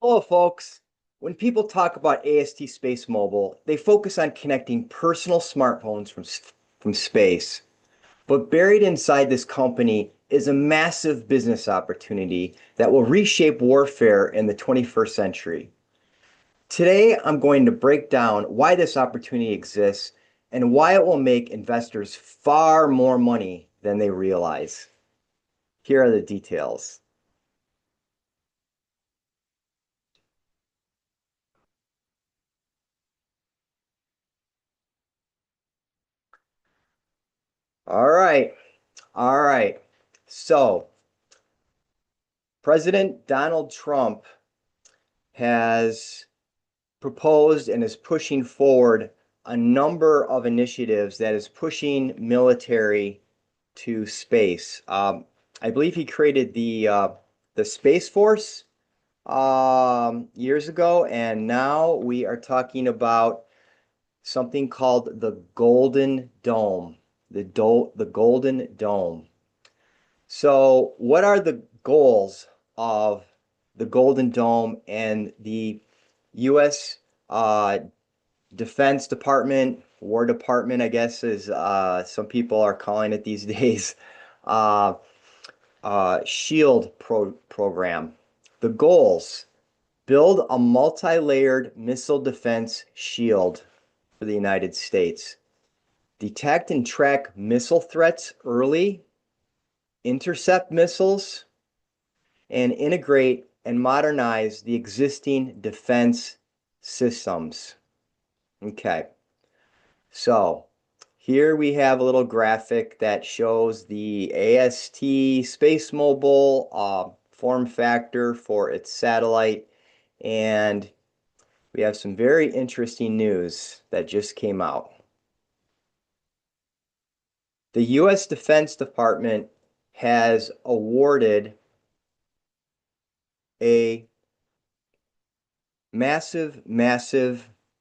Hello, folks. When people talk about AST Space Mobile, they focus on connecting personal smartphones from space. But buried inside this company is a massive business opportunity that will reshape warfare in the 21st century. Today, I'm going to break down why this opportunity exists and why it will make investors far more money than they realize. Here are the details. All right, all right. So, President Donald Trump has proposed and is pushing forward a number of initiatives that is pushing military to space. I believe he created the Space Force years ago, and now we are talking about something called the Golden Dome. The Golden Dome. So, what are the goals of the Golden Dome and the U.S. Defense Department, War Department, I guess, is some people are calling it these days, uh, program? The goals: build a multi-layered missile defense shield for the United States, detect and track missile threats early, intercept missiles, and integrate and modernize the existing defense systems. Okay, so here we have a little graphic that shows the AST Space Mobile form factor for its satellite, and we have some very interesting news that just came out. The U.S. Defense Department has awarded a massive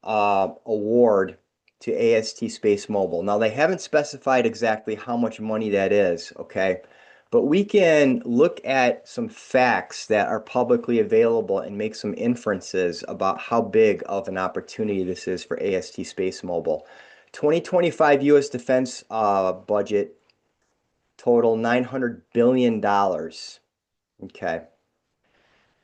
award to AST Space Mobile. Now, they haven't specified exactly how much money that is, okay? But we can look at some facts that are publicly available and make some inferences about how big of an opportunity this is for AST Space Mobile. 2025 U.S. defense budget total $900 billion. Okay.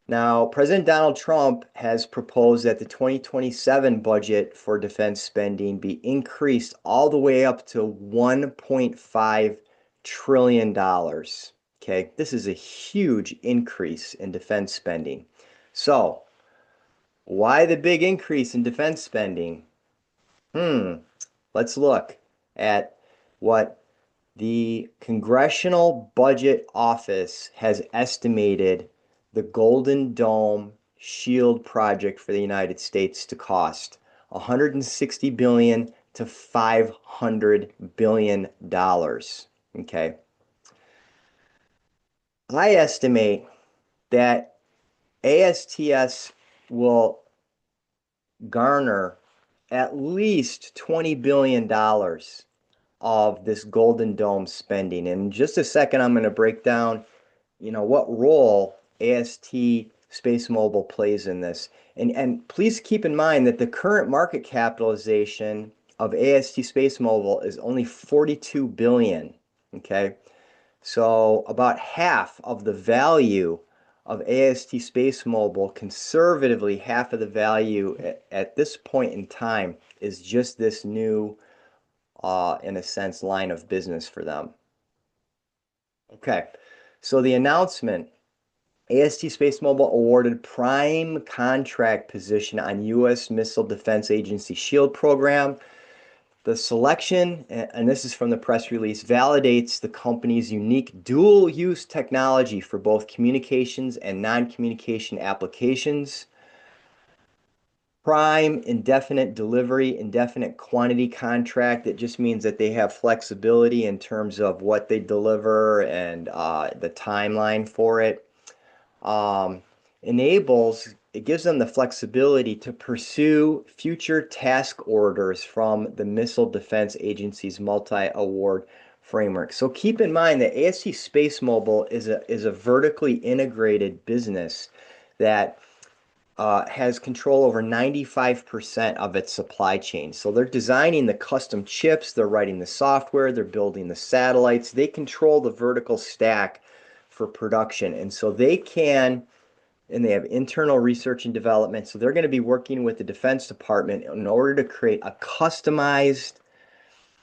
Now, President Donald Trump has proposed that the 2027 budget for defense spending be increased all the way up to $1.5 trillion. Okay, this is a huge increase in defense spending. So, why the big increase in defense spending? Let's look at what the Congressional Budget Office has estimated the Golden Dome Shield project for the United States to cost 160 billion to 500 billion dollars. Okay. I estimate that ASTS will garner at least $20 billion of this Golden Dome spending. And in just a second, I'm going to break down, what role AST Space Mobile plays in this. And please keep in mind that the current market capitalization of AST Space Mobile is only 42 billion. Okay. So about half of the value of AST Space Mobile, conservatively half of the value at this point in time, is just this new in a sense, line of business for them. Okay, so the announcement, AST Space Mobile awarded prime contract position on U.S. Missile Defense Agency SHIELD program. The selection, and this is from the press release, validates the company's unique dual-use technology for both communications and non-communication applications. Prime, indefinite delivery, indefinite quantity contract. It just means that they have flexibility in terms of what they deliver and the timeline for it. It gives them the flexibility to pursue future task orders from the Missile Defense Agency's multi-award framework. So keep in mind that AST Space Mobile is a vertically integrated business that has control over 95% of its supply chain. So they're designing the custom chips, they're writing the software, they're building the satellites. They control the vertical stack for production. And so they can, and they have internal research and development. So they're going to be working with the Defense Department in order to create a customized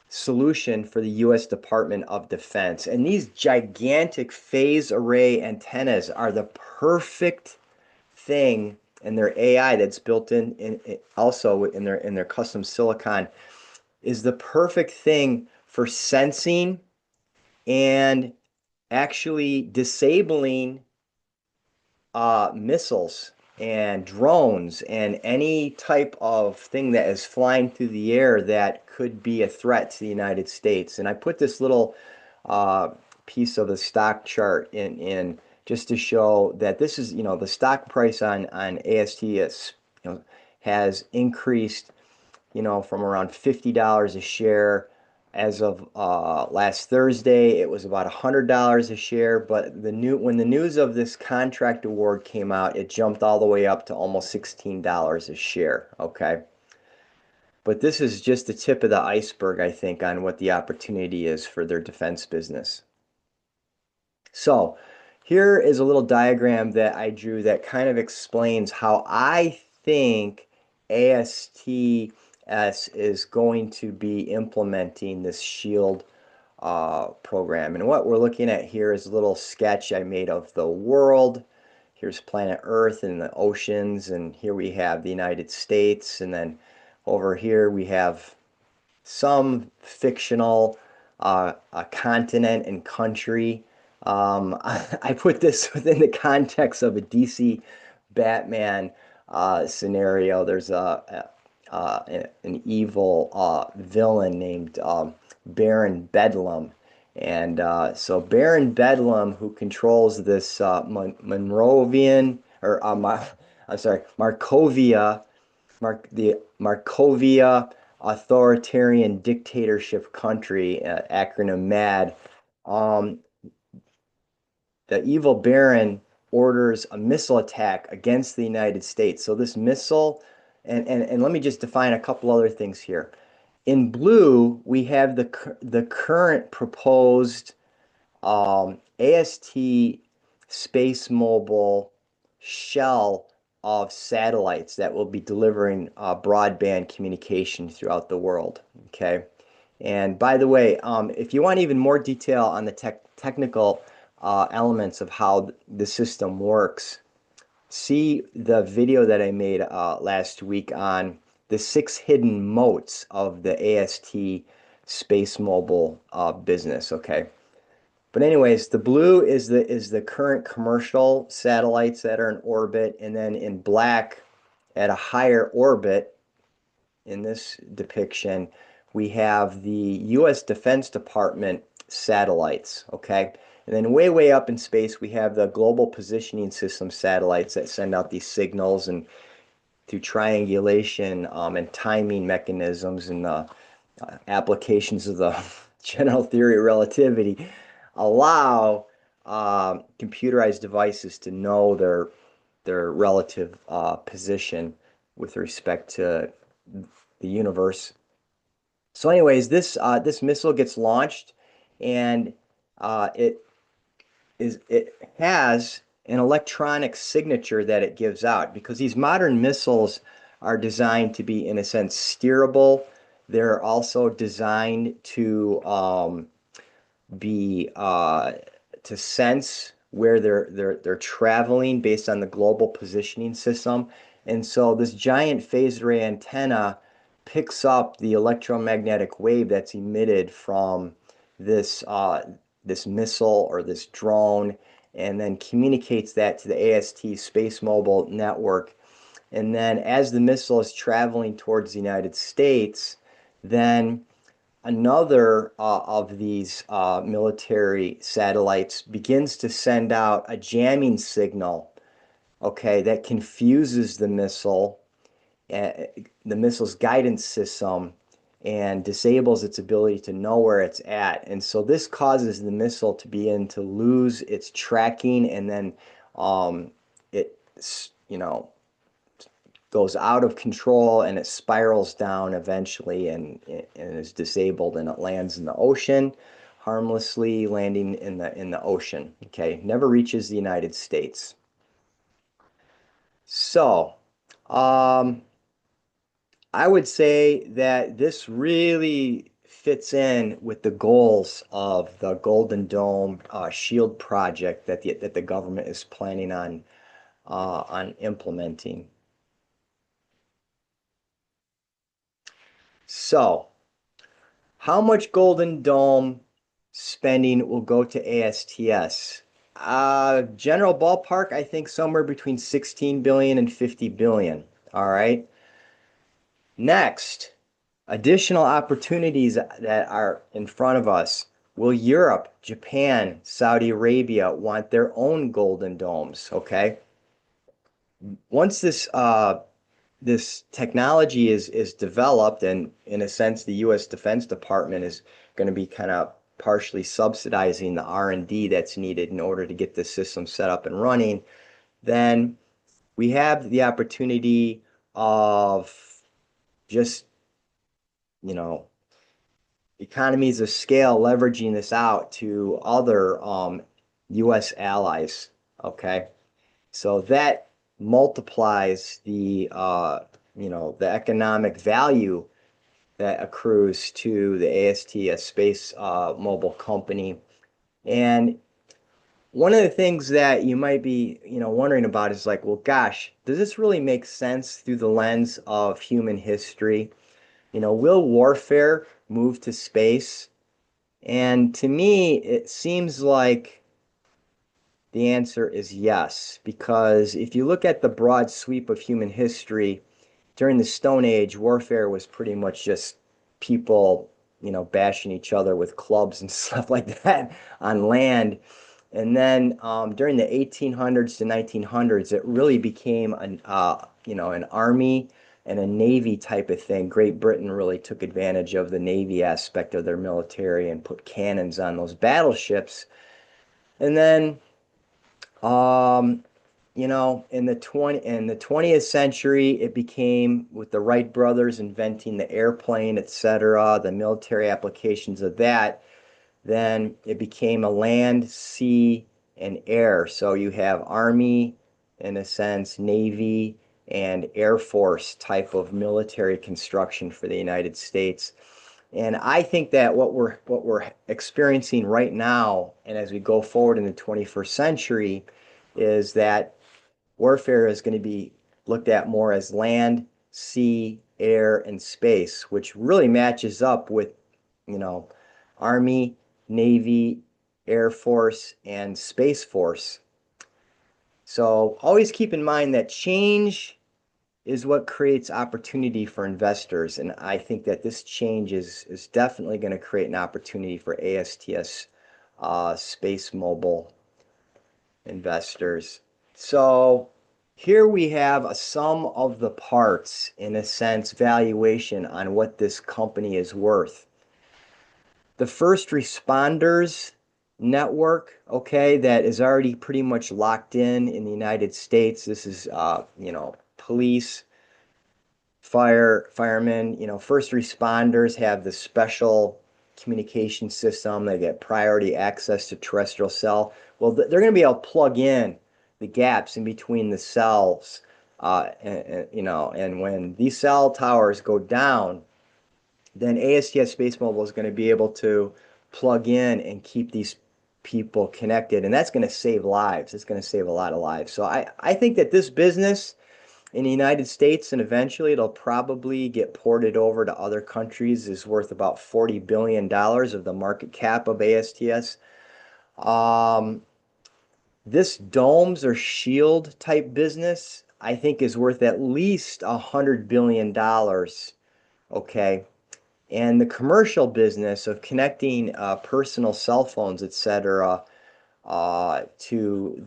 solution for the U.S. Department of Defense. And these gigantic phase array antennas are the perfect thing, and their AI that's built in also in their custom silicon is the perfect thing for sensing and actually disabling missiles and drones and any type of thing that is flying through the air that could be a threat to the United States. And I put this little uh, piece of the stock chart in just to show that this is, the stock price on ASTS, has increased, from around $50 a share. As of last Thursday, it was about $100 a share, but when the news of this contract award came out, it jumped all the way up to almost $16 a share. Okay. But this is just the tip of the iceberg, I think, on what the opportunity is for their defense business. So here is a little diagram that I drew that kind of explains how I think ASTS is going to be implementing this SHIELD program. And what we're looking at here is a little sketch I made of the world. Here's planet Earth and the oceans, and here we have the United States, and then over here we have some fictional a continent and country. I put this within the context of a DC Batman scenario. There's an evil villain named Baron Bedlam. And so Baron Bedlam, who controls this Monrovian, or I'm sorry, the Markovia authoritarian dictatorship country, acronym MAD. Um, the evil Baron orders a missile attack against the United States. So this missile, and let me just define a couple other things here. In blue, we have the current proposed AST Space Mobile shell of satellites that will be delivering broadband communication throughout the world. Okay. And by the way, if you want even more detail on the technical elements of how the system works, see the video that I made last week on the 6 hidden moats of the AST Space Mobile business. Okay. But anyways, the blue is the current commercial satellites that are in orbit, and then in black at a higher orbit in this depiction, we have the US Defense Department satellites, okay? And then way up in space, we have the Global Positioning System satellites that send out these signals, and through triangulation and timing mechanisms and applications of the general theory of relativity, allow computerized devices to know their relative position with respect to the universe. So, anyways, this missile gets launched, and it has an electronic signature that it gives out, because these modern missiles are designed to be, in a sense, steerable. They're also designed to be to sense where they're traveling based on the global positioning system. And so this giant phased array antenna picks up the electromagnetic wave that's emitted from this missile or this drone, and then communicates that to the AST Space Mobile network. And then as the missile is traveling towards the United States, then another of these military satellites begins to send out a jamming signal, okay, that confuses uh, the missile's guidance system, and disables its ability to know where it's at. And so this causes the missile to begin to lose its tracking, and then it, you know, goes out of control and it spirals down eventually and is disabled and it lands in the ocean, harmlessly landing in the ocean. Okay, never reaches the United States. So, um, I would say that this really fits in with the goals of the Golden Dome Shield project that the government is planning on implementing. So, how much Golden Dome spending will go to ASTS? General ballpark, I think somewhere between 16 billion and 50 billion. All right. Next, additional opportunities that are in front of us. Will Europe, Japan, Saudi Arabia want their own golden domes? Okay. Once this technology is developed, and in a sense, the U.S. Defense Department is going to be kind of partially subsidizing the R&D that's needed in order to get this system set up and running, then we have the opportunity of just, you know, economies of scale leveraging this out to other U.S. allies. Okay. So that multiplies the economic value that accrues to the ASTS Space Mobile Company. And one of the things that you might be, wondering about is like, well, gosh, does this really make sense through the lens of human history? Will warfare move to space? And to me, it seems like the answer is yes, because if you look at the broad sweep of human history, during the Stone Age, warfare was pretty much just people, bashing each other with clubs and stuff like that on land. And then during the 1800s to 1900s, it really became an army and a navy type of thing. Great Britain really took advantage of the navy aspect of their military and put cannons on those battleships. And then um, in the 20th century, it became with the Wright brothers inventing the airplane, etc., the military applications of that. Then it became a land, sea, and air. So you have Army, in a sense, Navy, and Air Force type of military construction for the United States. And I think that what we're experiencing right now, and as we go forward in the 21st century, is that warfare is going to be looked at more as land, sea, air, and space, which really matches up with, you know, Army, Navy, Air Force, and Space Force. So always keep in mind that change is what creates opportunity for investors. And I think that this change is definitely going to create an opportunity for ASTS Space Mobile investors. So here we have a sum of the parts, in a sense, valuation on what this company is worth. The first responders network, okay, that is already pretty much locked in the United States. This is, police, firemen, first responders have the special communication system. They get priority access to terrestrial cell. Well, they're going to be able to plug in the gaps in between the cells. And when these cell towers go down, then ASTS Space Mobile is going to be able to plug in and keep these people connected. And that's going to save lives. It's going to save a lot of lives. So I think that this business in the United States, and eventually it'll probably get ported over to other countries, is worth about $40 billion of the market cap of ASTS. Um, this domes or shield type business, I think, is worth at least $100 billion. Okay. And the commercial business of connecting personal cell phones, etc., to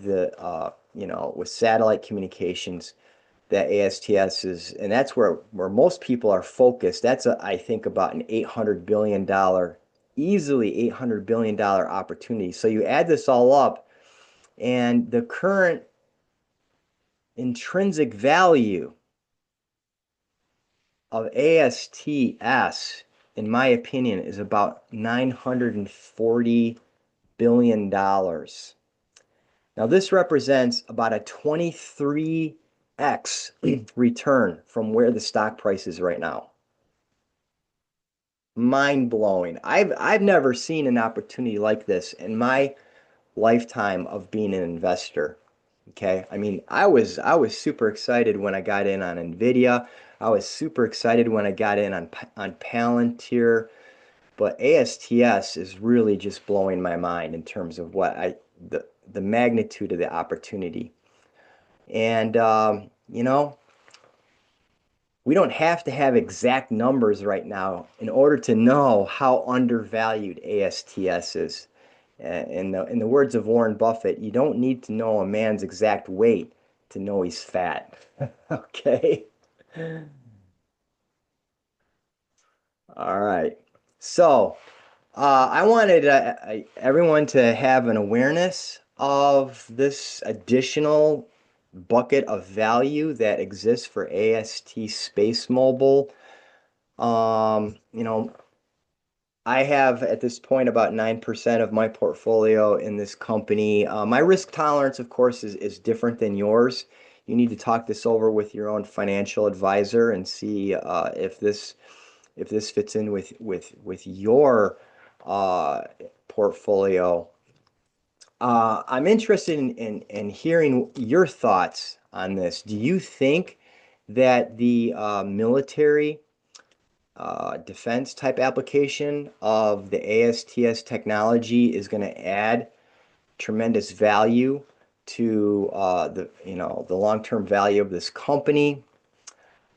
with satellite communications, that ASTS is, and that's where most people are focused. That's I think about an $800 billion, easily $800 billion opportunity. So you add this all up, and the current intrinsic value of ASTS, in my opinion, is about $940 billion dollars. Now, this represents about a 23x return from where the stock price is right now. Mind blowing. I've never seen an opportunity like this in my lifetime of being an investor. Okay. I mean, I was super excited when I got in on Nvidia. I was super excited when I got in on Palantir, but ASTS is really just blowing my mind in terms of the magnitude of the opportunity. And we don't have to have exact numbers right now in order to know how undervalued ASTS is. In the words of Warren Buffett, you don't need to know a man's exact weight to know he's fat. Okay. All right. So, I wanted everyone to have an awareness of this additional bucket of value that exists for AST Space Mobile. You know, I have at this point about 9% of my portfolio in this company. My risk tolerance, of course, is different than yours. You need to talk this over with your own financial advisor and see if this fits in with your uh, portfolio. I'm interested in hearing your thoughts on this. Do you think that the military defense type application of the ASTS technology is going to add tremendous value to the long-term value of this company?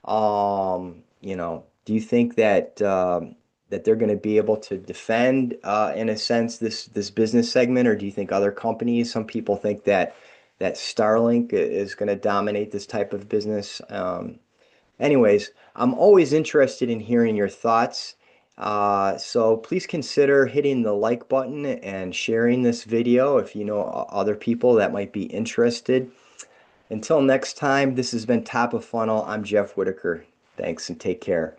Do you think that they're going to be able to defend, in a sense, this business segment, or do you think other companies? Some people think that Starlink is going to dominate this type of business. Anyways, I'm always interested in hearing your thoughts. So please consider hitting the like button and sharing this video if you know other people that might be interested. Until next time, this has been Top of Funnel. I'm Jeff Whitaker. Thanks and take care.